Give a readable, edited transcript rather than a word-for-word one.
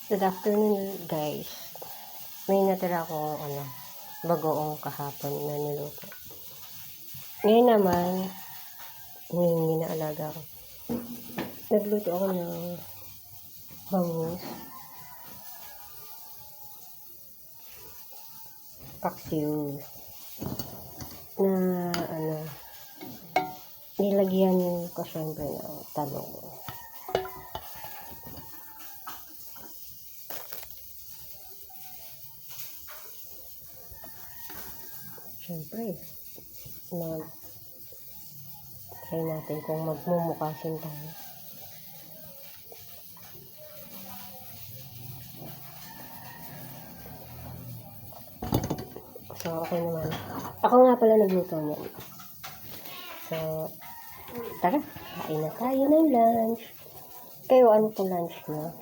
Good afternoon, guys. May natira akong bagoong kahapon na niluto. Ngayon naman, hindi na alaga ko. Nagluto ako ng bangus, paksiw, na nilagyan ko syempre ng talong. Siyempre, try natin kung magmumukasin tayo. So, okay naman. Ako nga pala nagluto niyan. So, tara, kain na tayo ng lunch. Kayo, ano pong lunch nyo?